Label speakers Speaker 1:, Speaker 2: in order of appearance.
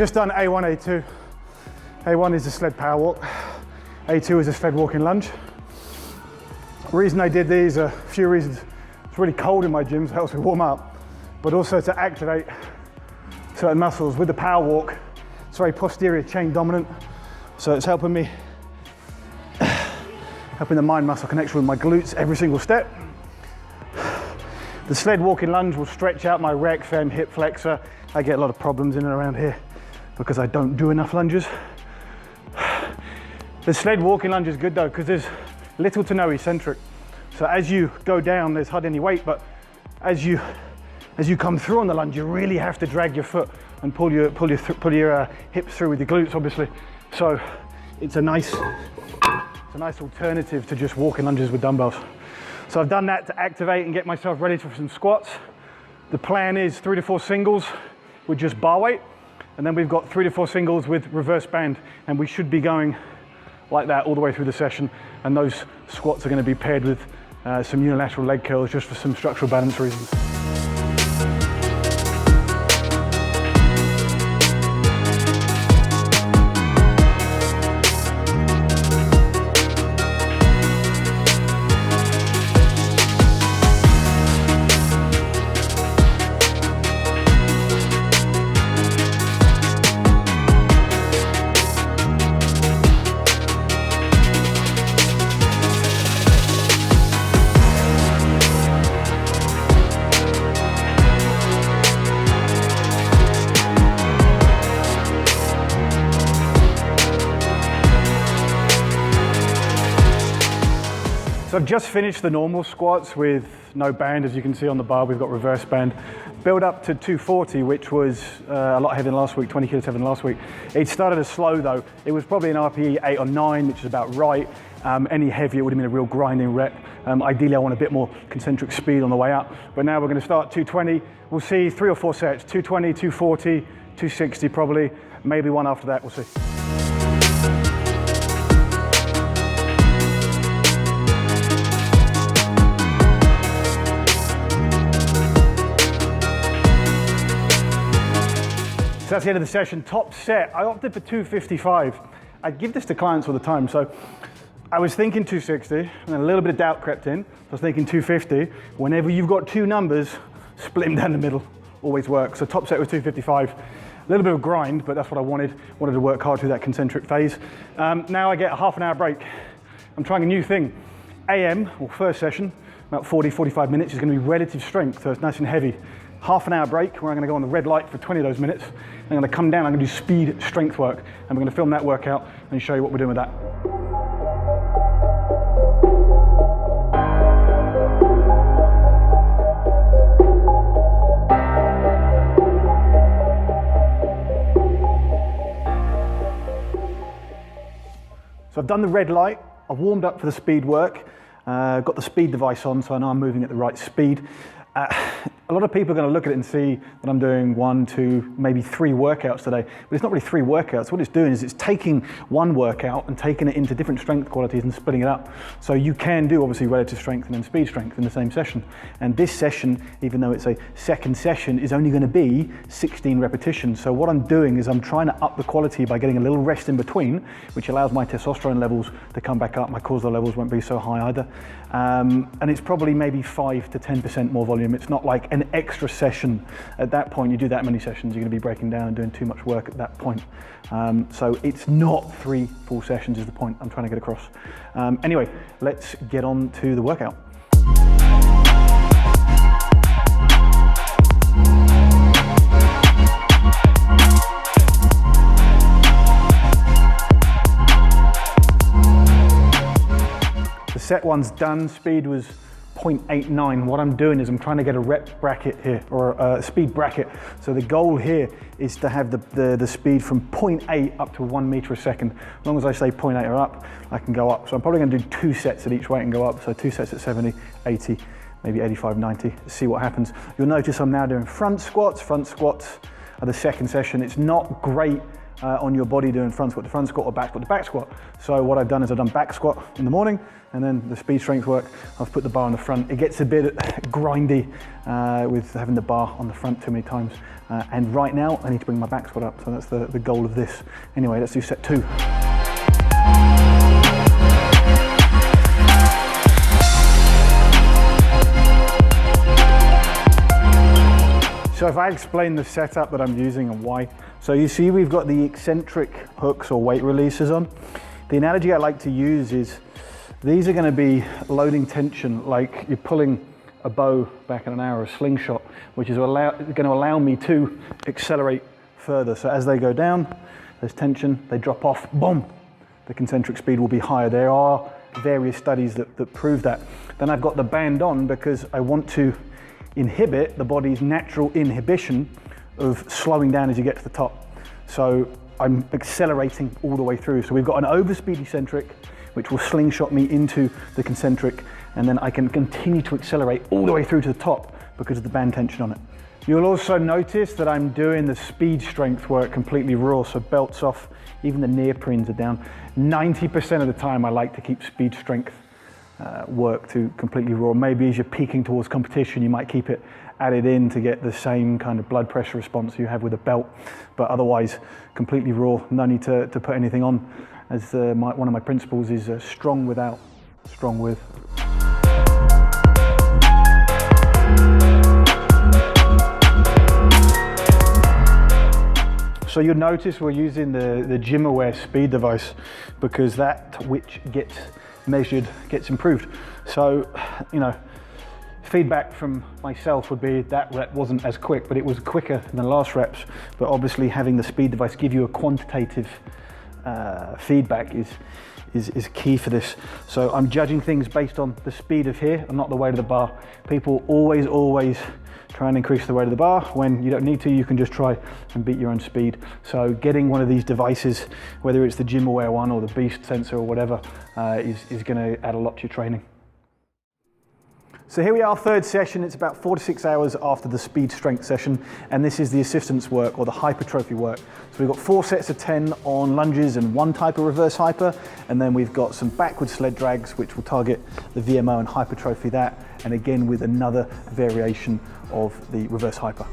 Speaker 1: just done A1, A2. A1 is the sled power walk. A2 is a sled walking lunge. The reason I did these are a few reasons. It's really cold in my gym, so it helps me warm up, but also to activate certain muscles. With the power walk, it's very posterior chain dominant, so it's helping me, helping the mind muscle connection with my glutes every single step. The sled walking lunge will stretch out my rec fem hip flexor. I get a lot of problems in and around here because I don't do enough lunges. The sled walking lunge is good though, because there's little to no eccentric. So as you go down, there's hardly any weight, but as you come through on the lunge, you really have to drag your foot and pull your hips through with your glutes, obviously. So it's a nice alternative to just walking lunges with dumbbells. So I've done that to activate and get myself ready for some squats. The plan is 3 to 4 singles with just bar weight, and then we've got 3 to 4 singles with reverse band, and we should be going like that all the way through the session. And those squats are going to be paired with some unilateral leg curls just for some structural balance reasons. So I've just finished the normal squats with no band. As you can see on the bar, we've got reverse band. Build up to 240, which was a lot heavier than last week, 20 kilos heavier than last week. It started as slow though. It was probably an RPE 8 or 9, which is about right. Any heavier, it would have been a real grinding rep. Ideally, I want a bit more concentric speed on the way up. But now we're going to start 220. We'll see 3 or 4 sets, 220, 240, 260 probably. Maybe one after that, we'll see. So that's the end of the session. Top set, I opted for 255. I give this to clients all the time. So I was thinking 260, and then a little bit of doubt crept in. I was thinking 250. Whenever you've got two numbers, split them down the middle. Always works. So top set was 255. A little bit of grind, but that's what I wanted. Wanted to work hard through that concentric phase. Now I get a half an hour break. I'm trying a new thing. AM, or first session, about 40, 45 minutes, is going to be relative strength, so it's nice and heavy. Half an hour break where I'm going to go on the red light for 20 of those minutes. I'm going to come down, I'm going to do speed strength work, and we're going to film that workout and show you what we're doing with that. So I've done the red light, I've warmed up for the speed work, got the speed device on, so I know I'm moving at the right speed. A lot of people are going to look at it and see that I'm doing 1, 2, maybe 3 workouts today, but it's not really 3 workouts. What it's doing is it's taking one workout and taking it into different strength qualities and splitting it up. So you can do obviously relative strength and then speed strength in the same session. And this session, even though it's a second session, is only going to be 16 repetitions. So what I'm doing is I'm trying to up the quality by getting a little rest in between, which allows my testosterone levels to come back up. My cortisol levels won't be so high either. And it's probably maybe 5 to 10% more volume. It's not like an extra session. At that point, you do that many sessions, you're going to be breaking down and doing too much work at that point. So it's not 3 full sessions is the point I'm trying to get across. Anyway, let's get on to the workout. The set one's done, speed was 0.89. What I'm doing is I'm trying to get a rep bracket here, or a speed bracket. So the goal here is to have the speed from 0.8 up to 1 meter a second. As long as I say 0.8 or up, I can go up. So I'm probably going to do 2 sets at each weight and go up. So 2 sets at 70, 80, maybe 85, 90, see what happens. You'll notice I'm now doing front squats. Front squats are the second session. It's not great on your body doing front squat to front squat or back squat to back squat. So what I've done is I've done back squat in the morning, and then the speed strength work, I've put the bar on the front. It gets a bit grindy with having the bar on the front too many times. And right now I need to bring my back squat up, so that's the goal of this. Anyway, let's do set 2. So if I explain the setup that I'm using and why. So you see we've got the eccentric hooks or weight releases on. The analogy I like to use is these are going to be loading tension like you're pulling a bow back in an arrow, a slingshot, which is going to allow me to accelerate further. So as they go down, there's tension, they drop off, boom, the concentric speed will be higher. There are various studies that prove that. Then I've got the band on because I want to inhibit the body's natural inhibition of slowing down as you get to the top. So I'm accelerating all the way through. So we've got an overspeed eccentric, which will slingshot me into the concentric, and then I can continue to accelerate all the way through to the top because of the band tension on it. You'll also notice that I'm doing the speed strength work completely raw, so belts off, even the neoprenes are down. 90% of the time I like to keep speed strength work to completely raw. Maybe as you're peaking towards competition, you might keep it added in to get the same kind of blood pressure response you have with a belt, but otherwise completely raw, no need to put anything on, as one of my principles is strong without, strong with. So you'll notice we're using the GymAware speed device because that which gets measured gets improved. So, you know, feedback from myself would be that rep wasn't as quick, but it was quicker than the last reps. But obviously having the speed device give you a quantitative feedback is key for this. So I'm judging things based on the speed of here and not the weight of the bar. People always try and increase the weight of the bar when you don't need to. You can just try and beat your own speed. So getting one of these devices, whether it's the GymAware one or the Beast sensor or whatever, is going to add a lot to your training. So here we are, third session. It's about 4 to 6 hours after the speed strength session, and this is the assistance work or the hypertrophy work. So we've got 4 sets of 10 on lunges and 1 type of reverse hyper, and then we've got some backward sled drags which will target the VMO and hypertrophy that, and again with another variation of the reverse hyper.